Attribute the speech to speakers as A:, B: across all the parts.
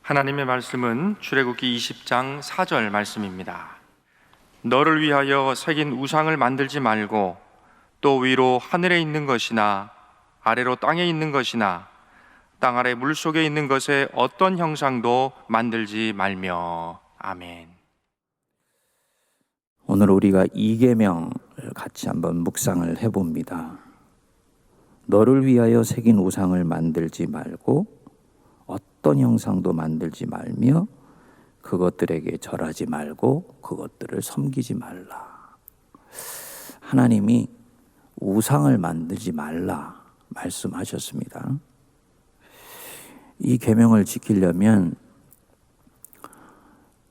A: 하나님의 말씀은 출애굽기 20장 4절 말씀입니다. 너를 위하여 새긴 우상을 만들지 말고 또 위로 하늘에 있는 것이나 아래로 땅에 있는 것이나 땅 아래 물속에 있는 것에 어떤 형상도 만들지 말며. 아멘.
B: 오늘 우리가 이계명을 같이 한번 묵상을 해봅니다. 너를 위하여 새긴 우상을 만들지 말고 어떤 형상도 만들지 말며 그것들에게 절하지 말고 그것들을 섬기지 말라. 하나님이 우상을 만들지 말라 말씀하셨습니다. 이 계명을 지키려면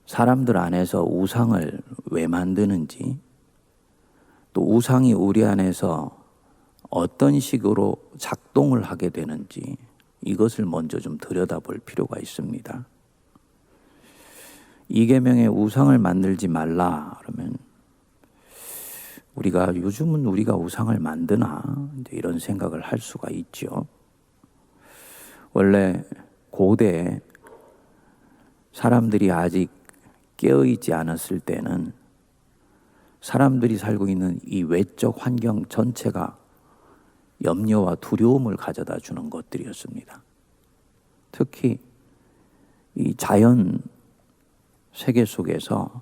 B: 사람들 안에서 우상을 왜 만드는지, 또 우상이 우리 안에서 어떤 식으로 작동을 하게 되는지 이것을 먼저 좀 들여다볼 필요가 있습니다. 이 계명에 우상을 만들지 말라 그러면 우리가 요즘은 우리가 우상을 만드나 이런 생각을 할 수가 있죠. 원래 고대에 사람들이 아직 깨어있지 않았을 때는 사람들이 살고 있는 이 외적 환경 전체가 염려와 두려움을 가져다 주는 것들이었습니다. 특히 이 자연 세계 속에서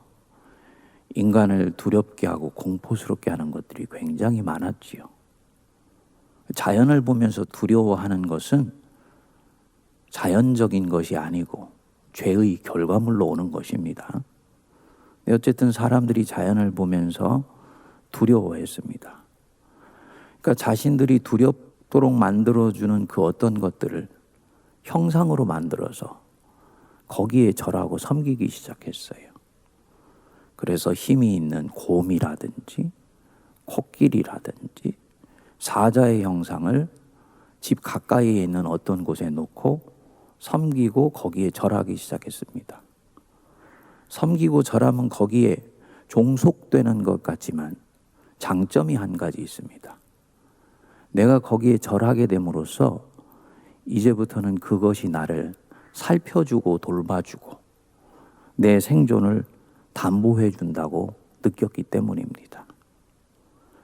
B: 인간을 두렵게 하고 공포스럽게 하는 것들이 굉장히 많았지요. 자연을 보면서 두려워하는 것은 자연적인 것이 아니고 죄의 결과물로 오는 것입니다. 어쨌든 사람들이 자연을 보면서 두려워했습니다. 그러니까 자신들이 두렵도록 만들어주는 그 어떤 것들을 형상으로 만들어서 거기에 절하고 섬기기 시작했어요. 그래서 힘이 있는 곰이라든지 코끼리라든지 사자의 형상을 집 가까이에 있는 어떤 곳에 놓고 섬기고 거기에 절하기 시작했습니다. 섬기고 절하면 거기에 종속되는 것 같지만 장점이 한 가지 있습니다. 내가 거기에 절하게 됨으로써 이제부터는 그것이 나를 살펴주고 돌봐주고 내 생존을 담보해 준다고 느꼈기 때문입니다.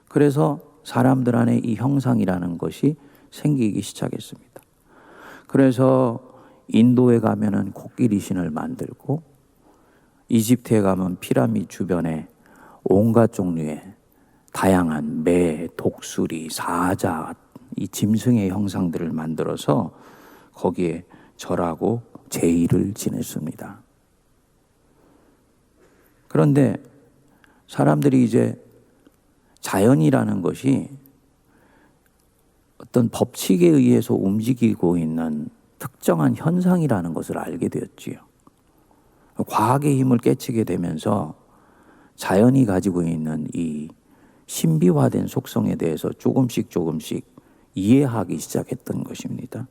B: 그래서 사람들 안에 이 형상이라는 것이 생기기 시작했습니다. 그래서 인도에 가면은 코끼리 신을 만들고 이집트에 가면 피라미드 주변에 온갖 종류의 다양한 매, 독수리, 사자, 이 짐승의 형상들을 만들어서 거기에 절하고 제의를 지냈습니다. 그런데 사람들이 이제 자연이라는 것이 어떤 법칙에 의해서 움직이고 있는 특정한 현상이라는 것을 알게 되었지요. 과학의 힘을 깨치게 되면서 자연이 가지고 있는 이 신비화된 속성에 대해서 조금씩 이해하기 시작했던 것입니다.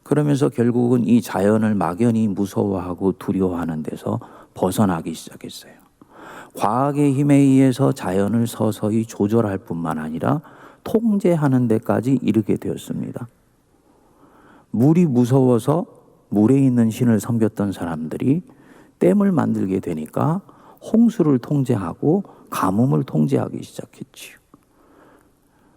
B: 그러면서 결국은 이 자연을 막연히 무서워하고 두려워하는 데서 벗어나기 시작했어요. 과학의 힘에 의해서 자연을 서서히 조절할 뿐만 아니라 통제하는 데까지 이르게 되었습니다. 물이 무서워서 물에 있는 신을 섬겼던 사람들이 댐을 만들게 되니까 홍수를 통제하고 가뭄을 통제하기 시작했지요.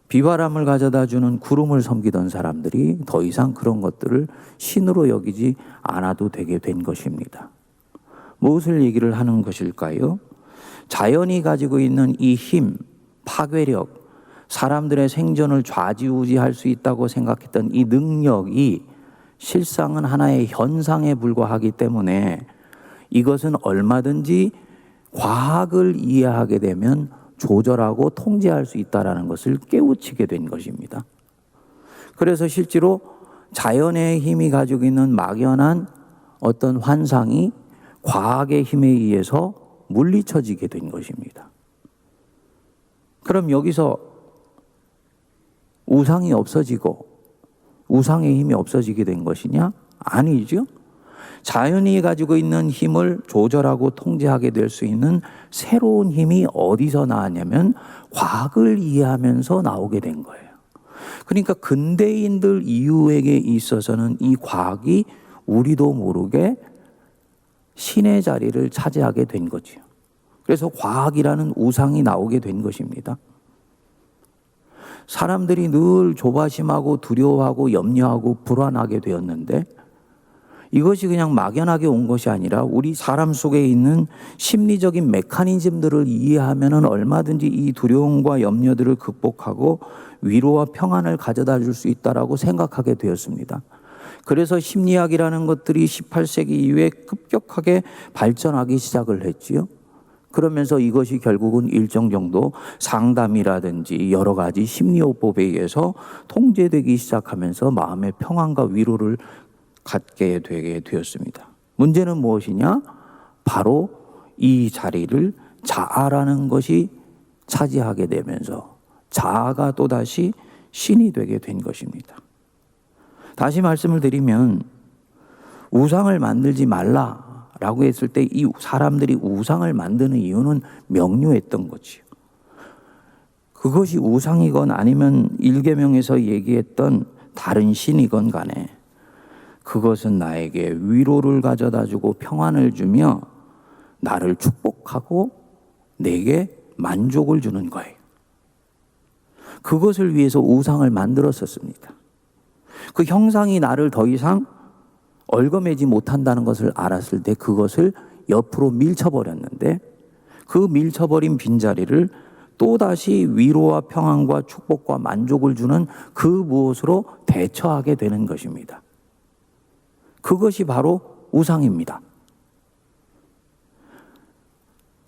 B: 비바람을 가져다 주는 구름을 섬기던 사람들이 더 이상 그런 것들을 신으로 여기지 않아도 되게 된 것입니다. 무엇을 얘기를 하는 것일까요? 자연이 가지고 있는 이 힘, 파괴력, 사람들의 생존을 좌지우지할 수 있다고 생각했던 이 능력이 실상은 하나의 현상에 불과하기 때문에 이것은 얼마든지 과학을 이해하게 되면 조절하고 통제할 수 있다는 것을 깨우치게 된 것입니다. 그래서 실제로 자연의 힘이 가지고 있는 막연한 어떤 환상이 과학의 힘에 의해서 물리쳐지게 된 것입니다. 그럼 여기서 우상이 없어지고 우상의 힘이 없어지게 된 것이냐? 아니죠. 자연이 가지고 있는 힘을 조절하고 통제하게 될 수 있는 새로운 힘이 어디서 나왔냐면 과학을 이해하면서 나오게 된 거예요. 그러니까 근대인들 이후에게 있어서는 이 과학이 우리도 모르게 신의 자리를 차지하게 된 거지요. 그래서 과학이라는 우상이 나오게 된 것입니다. 사람들이 늘 조바심하고 두려워하고 염려하고 불안하게 되었는데 이것이 그냥 막연하게 온 것이 아니라 우리 사람 속에 있는 심리적인 메커니즘들을 이해하면 얼마든지 이 두려움과 염려들을 극복하고 위로와 평안을 가져다 줄 수 있다라고 생각하게 되었습니다. 그래서 심리학이라는 것들이 18세기 이후에 급격하게 발전하기 시작을 했지요. 그러면서 이것이 결국은 일정 정도 상담이라든지 여러 가지 심리요법에 의해서 통제되기 시작하면서 마음의 평안과 위로를 갖게 되게 되었습니다. 문제는 무엇이냐? 바로 이 자리를 자아라는 것이 차지하게 되면서 자아가 또다시 신이 되게 된 것입니다. 다시 말씀을 드리면 우상을 만들지 말라라고 했을 때 이 사람들이 우상을 만드는 이유는 명료했던 거지요. 그것이 우상이건 아니면 일계명에서 얘기했던 다른 신이건 간에 그것은 나에게 위로를 가져다 주고 평안을 주며 나를 축복하고 내게 만족을 주는 거예요. 그것을 위해서 우상을 만들었었습니다. 그 형상이 나를 더 이상 얽어매지 못한다는 것을 알았을 때 그것을 옆으로 밀쳐버렸는데 그 밀쳐버린 빈자리를 또다시 위로와 평안과 축복과 만족을 주는 그 무엇으로 대처하게 되는 것입니다. 그것이 바로 우상입니다.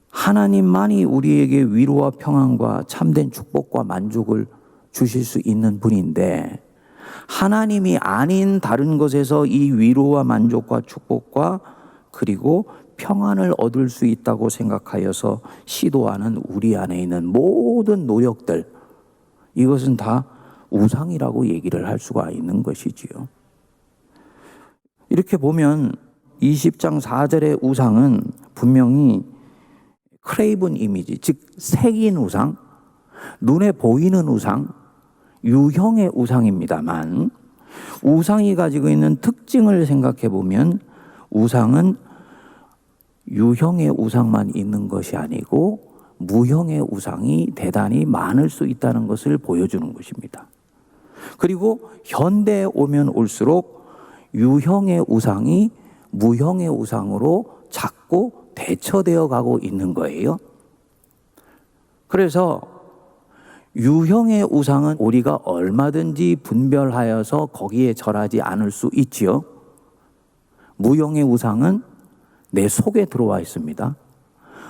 B: 하나님만이 우리에게 위로와 평안과 참된 축복과 만족을 주실 수 있는 분인데 하나님이 아닌 다른 것에서 이 위로와 만족과 축복과 그리고 평안을 얻을 수 있다고 생각하여서 시도하는 우리 안에 있는 모든 노력들, 이것은 다 우상이라고 얘기를 할 수가 있는 것이지요. 이렇게 보면 20장 4절의 우상은 분명히 크레이븐 이미지, 즉 색인 우상, 눈에 보이는 우상, 유형의 우상입니다만 우상이 가지고 있는 특징을 생각해 보면 우상은 유형의 우상만 있는 것이 아니고 무형의 우상이 대단히 많을 수 있다는 것을 보여주는 것입니다. 그리고 현대에 오면 올수록 유형의 우상이 무형의 우상으로 자꾸 대처되어 가고 있는 거예요. 그래서 유형의 우상은 우리가 얼마든지 분별하여서 거기에 절하지 않을 수 있지요. 무형의 우상은 내 속에 들어와 있습니다.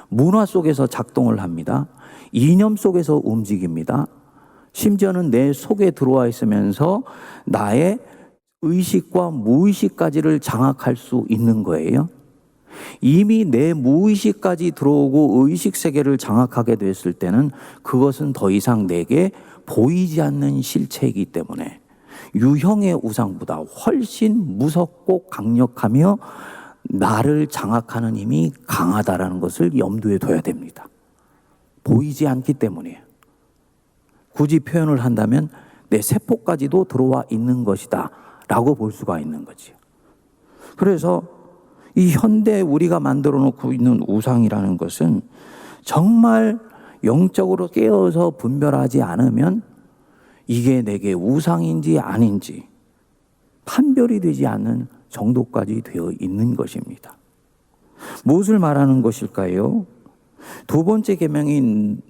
B: 문화 속에서 작동을 합니다. 이념 속에서 움직입니다. 심지어는 내 속에 들어와 있으면서 나의 의식과 무의식까지를 장악할 수 있는 거예요. 이미 내 무의식까지 들어오고 의식 세계를 장악하게 됐을 때는 그것은 더 이상 내게 보이지 않는 실체이기 때문에 유형의 우상보다 훨씬 무섭고 강력하며 나를 장악하는 힘이 강하다라는 것을 염두에 둬야 됩니다. 보이지 않기 때문이에요. 굳이 표현을 한다면 내 세포까지도 들어와 있는 것이다 라고 볼 수가 있는 거지요. 그래서 이 현대 우리가 만들어 놓고 있는 우상이라는 것은 정말 영적으로 깨어서 분별하지 않으면 이게 내게 우상인지 아닌지 판별이 되지 않는 정도까지 되어 있는 것입니다. 무엇을 말하는 것일까요? 두 번째 계명인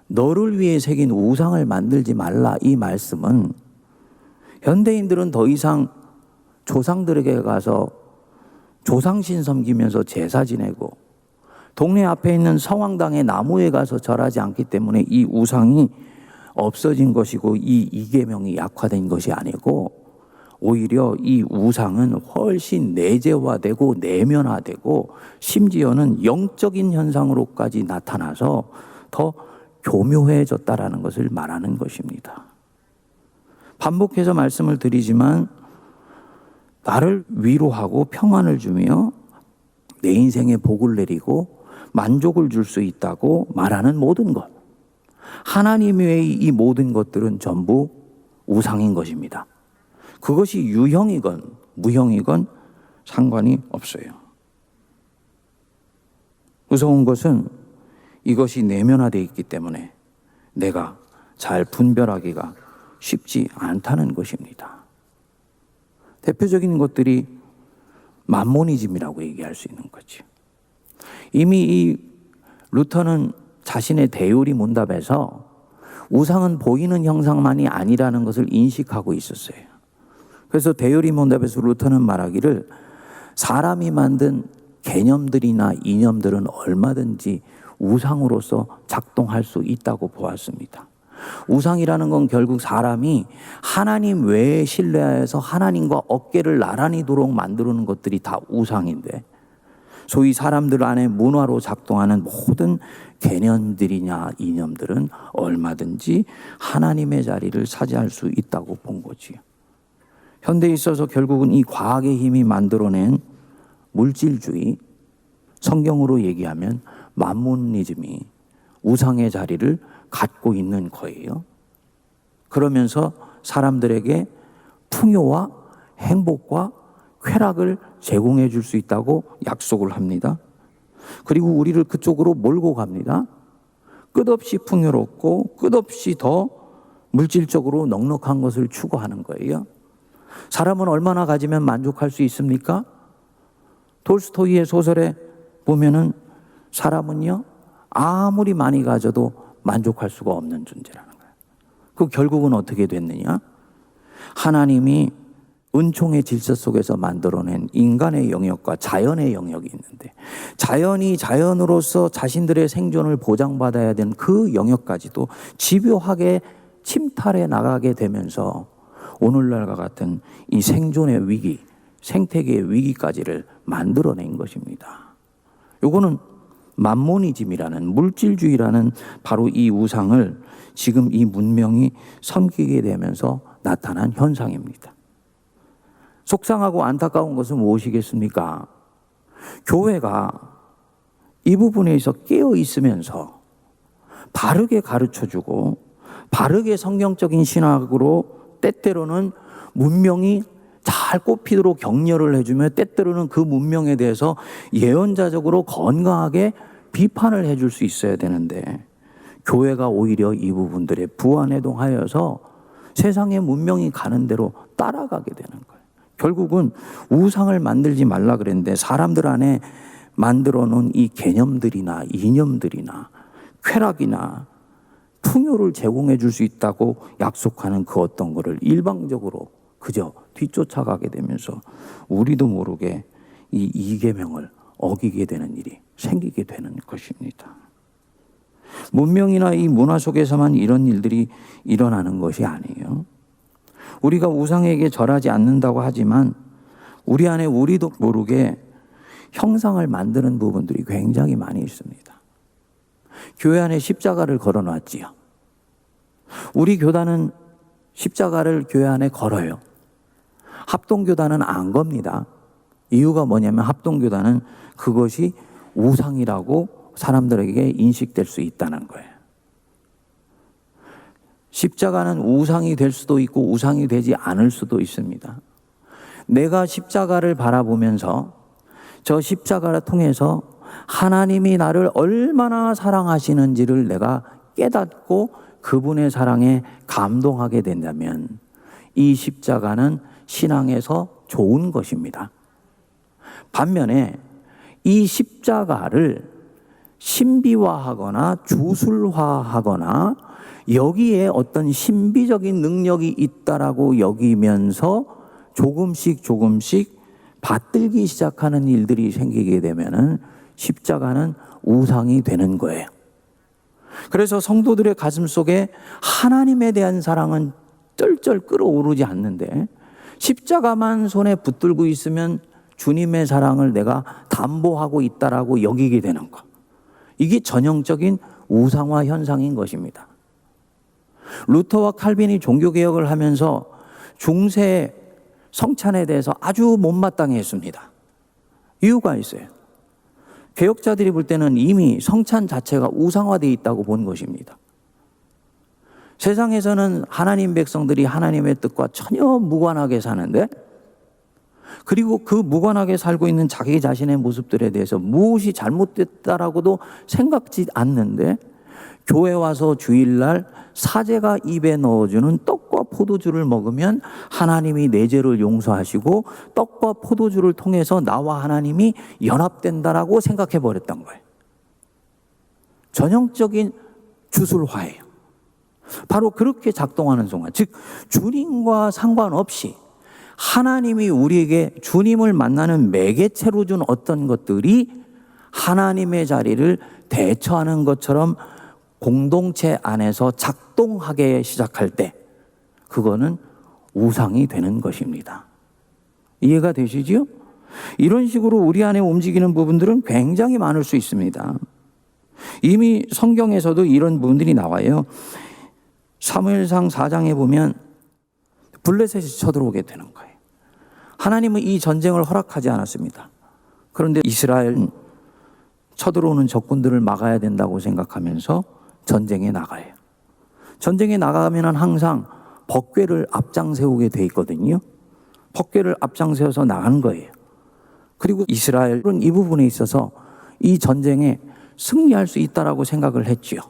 B: 너를 위해 새긴 우상을 만들지 말라, 이 말씀은 현대인들은 더 이상 조상들에게 가서 조상신 섬기면서 제사 지내고 동네 앞에 있는 성황당의 나무에 가서 절하지 않기 때문에 이 우상이 없어진 것이고 이 이계명이 약화된 것이 아니고 오히려 이 우상은 훨씬 내재화되고 내면화되고 심지어는 영적인 현상으로까지 나타나서 더 교묘해졌다라는 것을 말하는 것입니다. 반복해서 말씀을 드리지만 나를 위로하고 평안을 주며 내 인생에 복을 내리고 만족을 줄 수 있다고 말하는 모든 것, 하나님 외의 이 모든 것들은 전부 우상인 것입니다. 그것이 유형이건 무형이건 상관이 없어요. 무서운 것은 이것이 내면화되어 있기 때문에 내가 잘 분별하기가 쉽지 않다는 것입니다. 대표적인 것들이 맘모니즘이라고 얘기할 수 있는 거죠. 이미 이 루터는 자신의 대요리 문답에서 우상은 보이는 형상만이 아니라는 것을 인식하고 있었어요. 그래서 대요리 문답에서 루터는 말하기를 사람이 만든 개념들이나 이념들은 얼마든지 우상으로서 작동할 수 있다고 보았습니다. 우상이라는 건 결국 사람이 하나님 외에 신뢰해서 하나님과 어깨를 나란히 두도록 만드는 것들이 다 우상인데, 소위 사람들 안에 문화로 작동하는 모든 개념들이나 이념들은 얼마든지 하나님의 자리를 차지할 수 있다고 본 거지요. 현대에 있어서 결국은 이 과학의 힘이 만들어낸 물질주의, 성경으로 얘기하면 맘모니즘이 우상의 자리를 갖고 있는 거예요. 그러면서 사람들에게 풍요와 행복과 쾌락을 제공해 줄 수 있다고 약속을 합니다. 그리고 우리를 그쪽으로 몰고 갑니다. 끝없이 풍요롭고 끝없이 더 물질적으로 넉넉한 것을 추구하는 거예요. 사람은 얼마나 가지면 만족할 수 있습니까? 톨스토이의 소설에 보면은 사람은요, 아무리 많이 가져도 만족할 수가 없는 존재라는 거예요. 그 결국은 어떻게 됐느냐? 하나님이 은총의 질서 속에서 만들어낸 인간의 영역과 자연의 영역이 있는데, 자연이 자연으로서 자신들의 생존을 보장받아야 되는 그 영역까지도 집요하게 침탈해 나가게 되면서 오늘날과 같은 이 생존의 위기, 생태계의 위기까지를 만들어낸 것입니다. 요거는 맘모니즘이라는, 물질주의라는 바로 이 우상을 지금 이 문명이 섬기게 되면서 나타난 현상입니다. 속상하고 안타까운 것은 무엇이겠습니까? 교회가 이 부분에 있어 깨어 있으면서 바르게 가르쳐주고 바르게 성경적인 신학으로 때때로는 문명이 잘 꼽히도록 격려를 해주며 때때로는 그 문명에 대해서 예언자적으로 건강하게 비판을 해줄 수 있어야 되는데, 교회가 오히려 이 부분들에 부안해동하여서 세상의 문명이 가는 대로 따라가게 되는 거예요. 결국은 우상을 만들지 말라 그랬는데 사람들 안에 만들어 놓은 이 개념들이나 이념들이나 쾌락이나 풍요를 제공해 줄 수 있다고 약속하는 그 어떤 거를 일방적으로 그저 뒤쫓아가게 되면서 우리도 모르게 이 이계명을 어기게 되는 일이 생기게 되는 것입니다. 문명이나 이 문화 속에서만 이런 일들이 일어나는 것이 아니에요. 우리가 우상에게 절하지 않는다고 하지만 우리 안에 우리도 모르게 형상을 만드는 부분들이 굉장히 많이 있습니다. 교회 안에 십자가를 걸어놨지요. 우리 교단은 십자가를 교회 안에 걸어요. 합동교단은 안 겁니다. 이유가 뭐냐면 합동교단은 그것이 우상이라고 사람들에게 인식될 수 있다는 거예요. 십자가는 우상이 될 수도 있고 우상이 되지 않을 수도 있습니다. 내가 십자가를 바라보면서 저 십자가를 통해서 하나님이 나를 얼마나 사랑하시는지를 내가 깨닫고 그분의 사랑에 감동하게 된다면 이 십자가는 신앙에서 좋은 것입니다. 반면에 이 십자가를 신비화하거나 주술화하거나 여기에 어떤 신비적인 능력이 있다라고 여기면서 조금씩 받들기 시작하는 일들이 생기게 되면은 십자가는 우상이 되는 거예요. 그래서 성도들의 가슴 속에 하나님에 대한 사랑은 쩔쩔 끓어오르지 않는데 십자가만 손에 붙들고 있으면 주님의 사랑을 내가 담보하고 있다라고 여기게 되는 것. 이게 전형적인 우상화 현상인 것입니다. 루터와 칼빈이 종교개혁을 하면서 중세 성찬에 대해서 아주 못마땅해했습니다. 이유가 있어요. 개혁자들이 볼 때는 이미 성찬 자체가 우상화되어 있다고 본 것입니다. 세상에서는 하나님 백성들이 하나님의 뜻과 전혀 무관하게 사는데 그리고 그 무관하게 살고 있는 자기 자신의 모습들에 대해서 무엇이 잘못됐다라고도 생각지 않는데 교회 와서 주일날 사제가 입에 넣어주는 떡과 포도주를 먹으면 하나님이 내 죄를 용서하시고 떡과 포도주를 통해서 나와 하나님이 연합된다라고 생각해 버렸던 거예요. 전형적인 주술화예요. 바로 그렇게 작동하는 순간, 즉 주님과 상관없이 하나님이 우리에게 주님을 만나는 매개체로 준 어떤 것들이 하나님의 자리를 대처하는 것처럼 공동체 안에서 작동하기 시작할 때 그거는 우상이 되는 것입니다. 이해가 되시지요? 이런 식으로 우리 안에 움직이는 부분들은 굉장히 많을 수 있습니다. 이미 성경에서도 이런 부분들이 나와요. 사무엘상 4장에 보면 블레셋이 쳐들어오게 되는 거예요. 하나님은 이 전쟁을 허락하지 않았습니다. 그런데 이스라엘은 쳐들어오는 적군들을 막아야 된다고 생각하면서 전쟁에 나가요. 전쟁에 나가면 항상 법궤를 앞장 세우게 돼 있거든요. 법궤를 앞장 세워서 나가는 거예요. 그리고 이스라엘은 이 부분에 있어서 이 전쟁에 승리할 수 있다라고 생각을 했지요.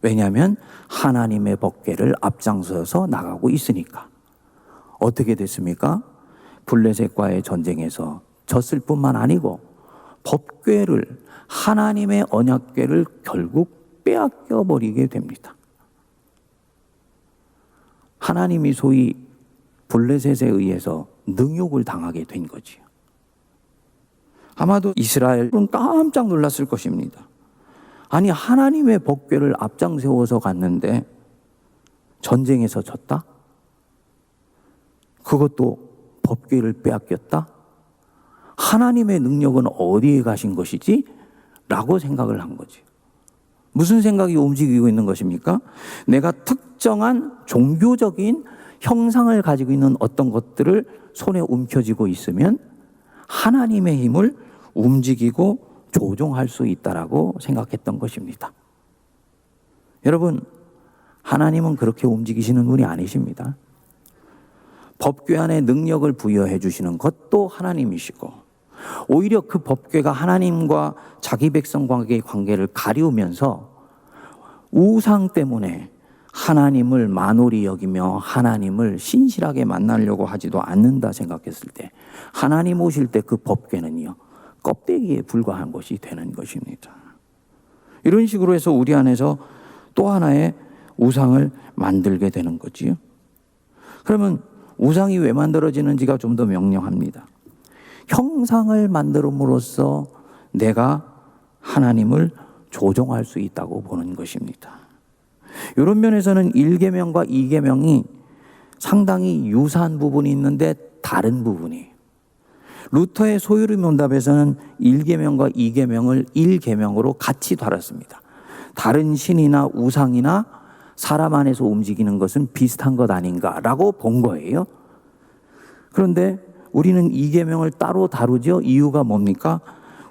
B: 왜냐하면 하나님의 법궤를 앞장서서 나가고 있으니까. 어떻게 됐습니까? 블레셋과의 전쟁에서 졌을 뿐만 아니고 법궤를, 하나님의 언약궤를 결국 빼앗겨 버리게 됩니다. 하나님이 소위 블레셋에 의해서 능욕을 당하게 된 거지요. 아마도 이스라엘은 깜짝 놀랐을 것입니다. 아니, 하나님의 법궤를 앞장 세워서 갔는데 전쟁에서 졌다? 그것도 법궤를 빼앗겼다? 하나님의 능력은 어디에 가신 것이지? 라고 생각을 한 거지. 무슨 생각이 움직이고 있는 것입니까? 내가 특정한 종교적인 형상을 가지고 있는 어떤 것들을 손에 움켜쥐고 있으면 하나님의 힘을 움직이고 조종할 수 있다라고 생각했던 것입니다. 여러분, 하나님은 그렇게 움직이시는 분이 아니십니다. 법궤 안에 능력을 부여해 주시는 것도 하나님이시고, 오히려 그 법궤가 하나님과 자기 백성과의 관계를 가리우면서 우상 때문에 하나님을 만홀히 여기며 하나님을 신실하게 만나려고 하지도 않는다 생각했을 때, 하나님 오실 때 그 법궤는요, 껍데기에 불과한 것이 되는 것입니다. 이런 식으로 해서 우리 안에서 또 하나의 우상을 만들게 되는 거지요. 그러면 우상이 왜 만들어지는지가 좀 더 명료합니다. 형상을 만들음으로써 내가 하나님을 조종할 수 있다고 보는 것입니다. 이런 면에서는 1계명과 2계명이 상당히 유사한 부분이 있는데 다른 부분이에요. 루터의 소유리 문답에서는 1계명과 2계명을 1계명으로 같이 다뤘습니다. 다른 신이나 우상이나 사람 안에서 움직이는 것은 비슷한 것 아닌가라고 본 거예요. 그런데 우리는 2계명을 따로 다루죠. 이유가 뭡니까?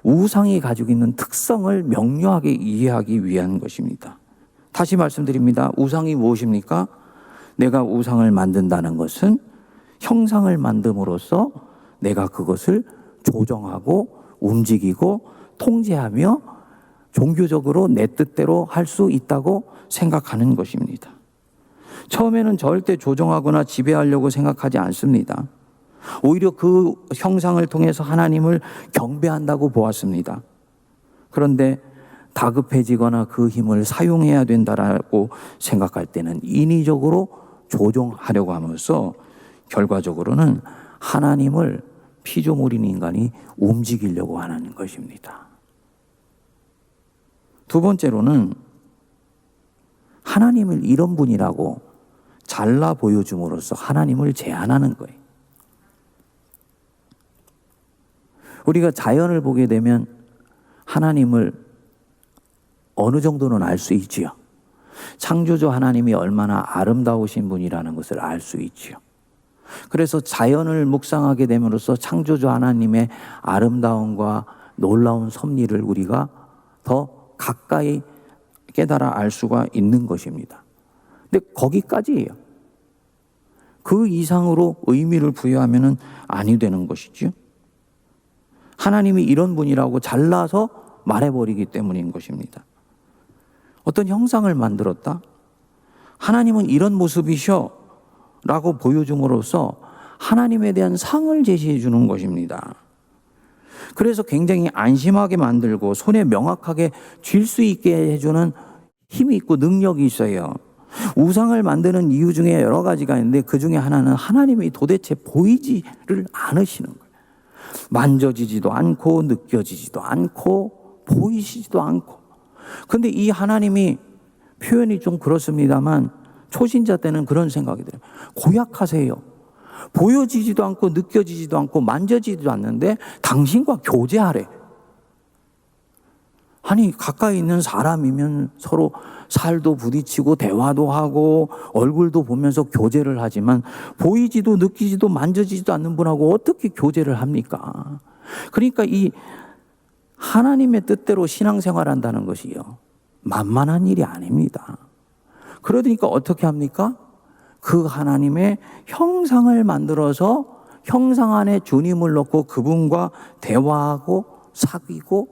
B: 우상이 가지고 있는 특성을 명료하게 이해하기 위한 것입니다. 다시 말씀드립니다. 우상이 무엇입니까? 내가 우상을 만든다는 것은 형상을 만듦으로써 내가 그것을 조정하고 움직이고 통제하며 종교적으로 내 뜻대로 할 수 있다고 생각하는 것입니다. 처음에는 절대 조정하거나 지배하려고 생각하지 않습니다. 오히려 그 형상을 통해서 하나님을 경배한다고 보았습니다. 그런데 다급해지거나 그 힘을 사용해야 된다라고 생각할 때는 인위적으로 조종하려고 하면서 결과적으로는 하나님을 피조물인 인간이 움직이려고 하는 것입니다. 두 번째로는 하나님을 이런 분이라고 잘라 보여줌으로써 하나님을 제한하는 거예요. 우리가 자연을 보게 되면 하나님을 어느 정도는 알 수 있지요. 창조주 하나님이 얼마나 아름다우신 분이라는 것을 알 수 있지요. 그래서 자연을 묵상하게 됨으로써 창조주 하나님의 아름다움과 놀라운 섭리를 우리가 더 가까이 깨달아 알 수가 있는 것입니다. 근데 거기까지예요. 그 이상으로 의미를 부여하면 아니 되는 것이죠. 하나님이 이런 분이라고 잘라서 말해버리기 때문인 것입니다. 어떤 형상을 만들었다? 하나님은 이런 모습이셔 라고 보여줌으로써 하나님에 대한 상을 제시해 주는 것입니다. 그래서 굉장히 안심하게 만들고 손에 명확하게 쥘 수 있게 해주는 힘이 있고 능력이 있어요. 우상을 만드는 이유 중에 여러 가지가 있는데 그 중에 하나는 하나님이 도대체 보이지를 않으시는 거예요. 만져지지도 않고 느껴지지도 않고 보이시지도 않고. 근데 이 하나님이 표현이 좀 그렇습니다만 초신자 때는 그런 생각이 들어요. 고약하세요. 보여지지도 않고 느껴지지도 않고 만져지지도 않는데 당신과 교제하래. 아니 가까이 있는 사람이면 서로 살도 부딪히고 대화도 하고 얼굴도 보면서 교제를 하지만 보이지도 느끼지도 만져지지도 않는 분하고 어떻게 교제를 합니까? 그러니까 이 하나님의 뜻대로 신앙생활한다는 것이요 만만한 일이 아닙니다. 그러니까 어떻게 합니까? 그 하나님의 형상을 만들어서 형상 안에 주님을 넣고 그분과 대화하고 사귀고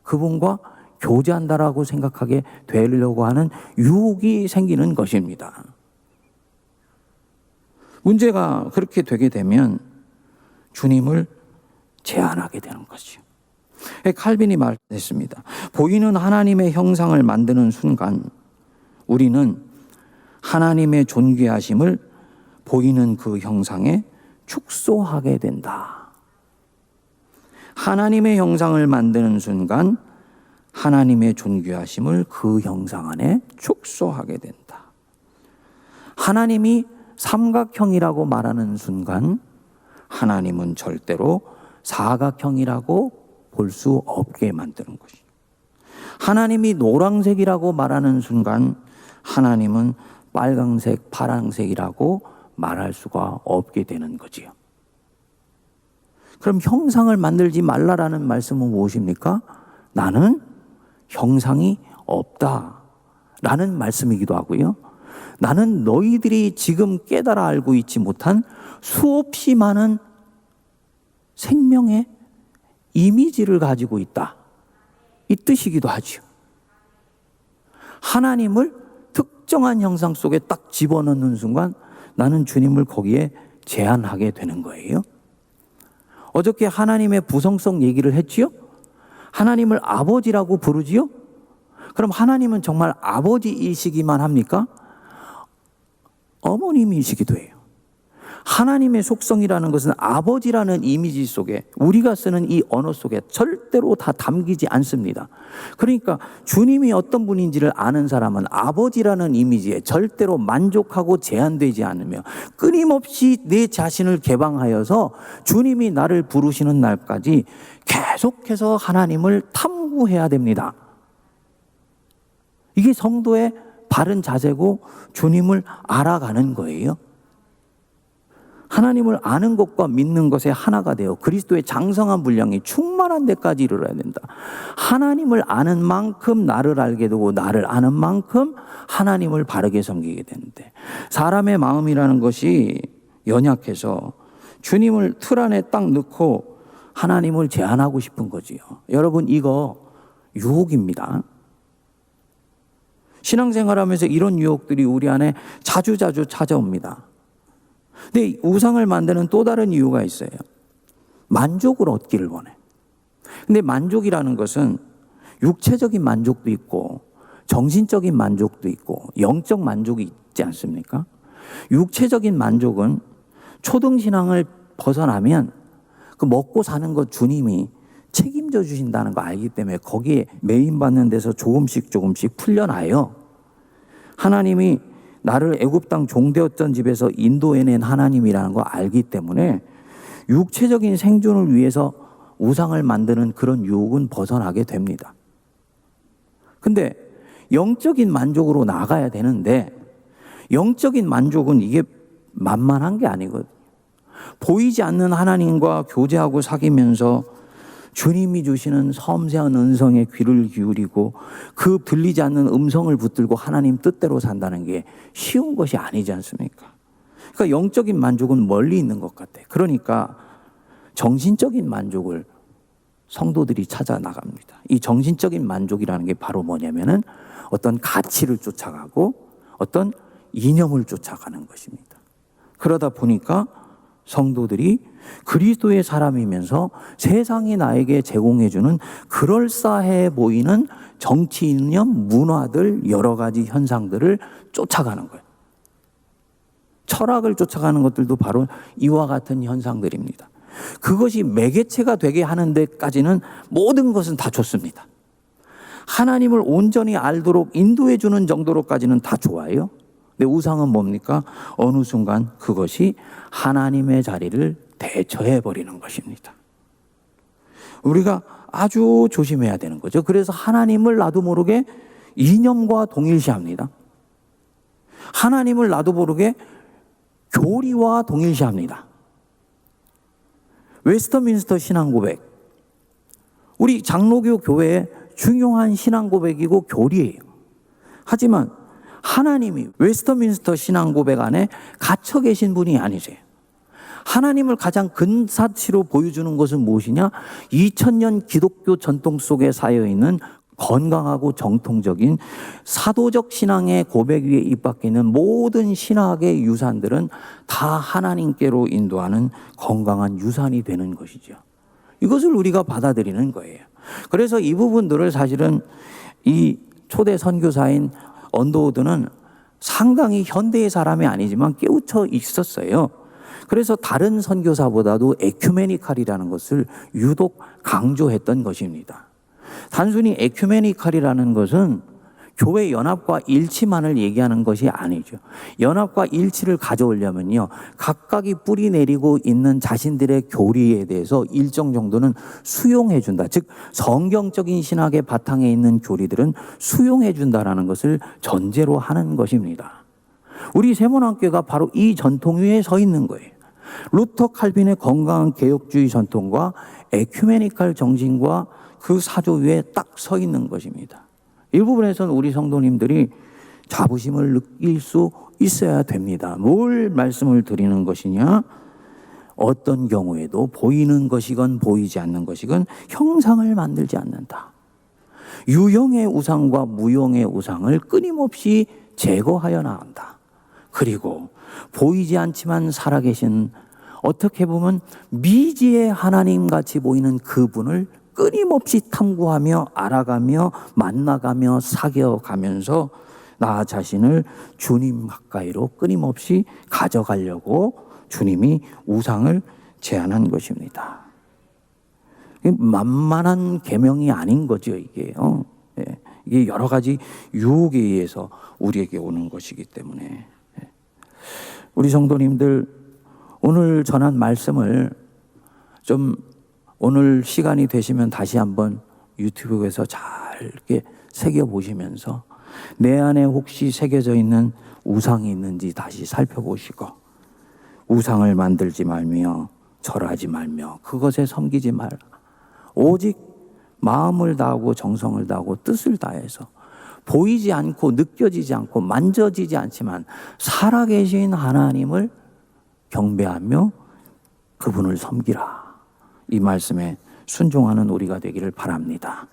B: 그분과 교제한다라고 생각하게 되려고 하는 유혹이 생기는 것입니다. 문제가 그렇게 되게 되면 주님을 제한하게 되는 거죠. 칼빈이 말했습니다. 보이는 하나님의 형상을 만드는 순간 우리는 하나님의 존귀하심을 보이는 그 형상에 축소하게 된다. 하나님의 형상을 만드는 순간 하나님의 존귀하심을 그 형상 안에 축소하게 된다. 하나님이 삼각형이라고 말하는 순간 하나님은 절대로 사각형이라고 볼 수 없게 만드는 것이죠. 하나님이 노란색이라고 말하는 순간 하나님은 빨강색, 파란색이라고 말할 수가 없게 되는 거지요. 그럼 형상을 만들지 말라라는 말씀은 무엇입니까? 나는 형상이 없다라는 말씀이기도 하고요. 나는 너희들이 지금 깨달아 알고 있지 못한 수없이 많은 생명의 이미지를 가지고 있다. 이 뜻이기도 하죠. 하나님을 특정한 형상 속에 딱 집어넣는 순간 나는 주님을 거기에 제한하게 되는 거예요. 어저께 하나님의 부성성 얘기를 했지요? 하나님을 아버지라고 부르지요? 그럼 하나님은 정말 아버지이시기만 합니까? 어머님이시기도 해요. 하나님의 속성이라는 것은 아버지라는 이미지 속에 우리가 쓰는 이 언어 속에 절대로 다 담기지 않습니다. 그러니까 주님이 어떤 분인지를 아는 사람은 아버지라는 이미지에 절대로 만족하고 제한되지 않으며 끊임없이 내 자신을 개방하여서 주님이 나를 부르시는 날까지 계속해서 하나님을 탐구해야 됩니다. 이게 성도의 바른 자세고 주님을 알아가는 거예요. 하나님을 아는 것과 믿는 것의 하나가 되어 그리스도의 장성한 분량이 충만한 데까지 이르러야 된다. 하나님을 아는 만큼 나를 알게 되고 나를 아는 만큼 하나님을 바르게 섬기게 되는데 사람의 마음이라는 것이 연약해서 주님을 틀 안에 딱 넣고 하나님을 제한하고 싶은 거지요. 여러분 이거 유혹입니다. 신앙생활하면서 이런 유혹들이 우리 안에 자주 찾아옵니다. 근데 우상을 만드는 또 다른 이유가 있어요. 만족을 얻기를 원해. 근데 만족이라는 것은 육체적인 만족도 있고 정신적인 만족도 있고 영적 만족이 있지 않습니까? 육체적인 만족은 초등신앙을 벗어나면 그 먹고 사는 것 주님이 책임져 주신다는 거 알기 때문에 거기에 매인받는 데서 조금씩 풀려나요. 하나님이 나를 애굽 땅 종되었던 집에서 인도해낸 하나님이라는 거 알기 때문에 육체적인 생존을 위해서 우상을 만드는 그런 유혹은 벗어나게 됩니다. 근데 영적인 만족으로 나가야 되는데 영적인 만족은 이게 만만한 게 아니거든요. 보이지 않는 하나님과 교제하고 사귀면서 주님이 주시는 섬세한 음성에 귀를 기울이고 그 들리지 않는 음성을 붙들고 하나님 뜻대로 산다는 게 쉬운 것이 아니지 않습니까? 그러니까 영적인 만족은 멀리 있는 것 같아. 그러니까 정신적인 만족을 성도들이 찾아 나갑니다. 이 정신적인 만족이라는 게 바로 뭐냐면은 어떤 가치를 쫓아가고 어떤 이념을 쫓아가는 것입니다. 그러다 보니까 성도들이 그리스도의 사람이면서 세상이 나에게 제공해주는 그럴싸해 보이는 정치 이념, 문화들, 여러 가지 현상들을 쫓아가는 거예요. 철학을 쫓아가는 것들도 바로 이와 같은 현상들입니다. 그것이 매개체가 되게 하는 데까지는 모든 것은 다 좋습니다. 하나님을 온전히 알도록 인도해 주는 정도로까지는 다 좋아요. 근데 우상은 뭡니까? 어느 순간 그것이 하나님의 자리를 대처해 버리는 것입니다. 우리가 아주 조심해야 되는 거죠. 그래서 하나님을 나도 모르게 이념과 동일시합니다. 하나님을 나도 모르게 교리와 동일시합니다. 웨스터민스터 신앙고백, 우리 장로교 교회의 중요한 신앙고백이고 교리예요. 하지만 하나님이 웨스터민스터 신앙고백 안에 갇혀 계신 분이 아니세요. 하나님을 가장 근사치로 보여주는 것은 무엇이냐? 2000년 기독교 전통 속에 쌓여있는 건강하고 정통적인 사도적 신앙의 고백 위에 입박해 있는 모든 신학의 유산들은 다 하나님께로 인도하는 건강한 유산이 되는 것이죠. 이것을 우리가 받아들이는 거예요. 그래서 이 부분들을 사실은 이 초대 선교사인 언더우드는 상당히 현대의 사람이 아니지만 깨우쳐 있었어요. 그래서 다른 선교사보다도 에큐메니칼이라는 것을 유독 강조했던 것입니다. 단순히 에큐메니칼이라는 것은 교회 연합과 일치만을 얘기하는 것이 아니죠. 연합과 일치를 가져오려면요, 각각이 뿌리 내리고 있는 자신들의 교리에 대해서 일정 정도는 수용해 준다. 즉 성경적인 신학의 바탕에 있는 교리들은 수용해 준다라는 것을 전제로 하는 것입니다. 우리 세문안교가 바로 이 전통 위에 서 있는 거예요. 루터 칼빈의 건강한 개혁주의 전통과 에큐메니칼 정신과 그 사조 위에 딱 서 있는 것입니다. 이 부분에서는 우리 성도님들이 자부심을 느낄 수 있어야 됩니다. 뭘 말씀을 드리는 것이냐? 어떤 경우에도 보이는 것이건 보이지 않는 것이건 형상을 만들지 않는다. 유형의 우상과 무형의 우상을 끊임없이 제거하여 나간다. 그리고 보이지 않지만 살아계신, 어떻게 보면 미지의 하나님같이 보이는 그분을 끊임없이 탐구하며 알아가며 만나가며 사귀어가면서 나 자신을 주님 가까이로 끊임없이 가져가려고 주님이 우상을 제안한 것입니다. 만만한 계명이 아닌 거죠, 이게요. 이게 여러 가지 유혹에 의해서 우리에게 오는 것이기 때문에. 우리 성도님들, 오늘 전한 말씀을 좀 오늘 시간이 되시면 다시 한번 유튜브에서 잘 이렇게 새겨보시면서 내 안에 혹시 새겨져 있는 우상이 있는지 다시 살펴보시고, 우상을 만들지 말며 절하지 말며 그것에 섬기지 말라. 오직 마음을 다하고 정성을 다하고 뜻을 다해서 보이지 않고 느껴지지 않고 만져지지 않지만 살아계신 하나님을 경배하며 그분을 섬기라. 이 말씀에 순종하는 우리가 되기를 바랍니다.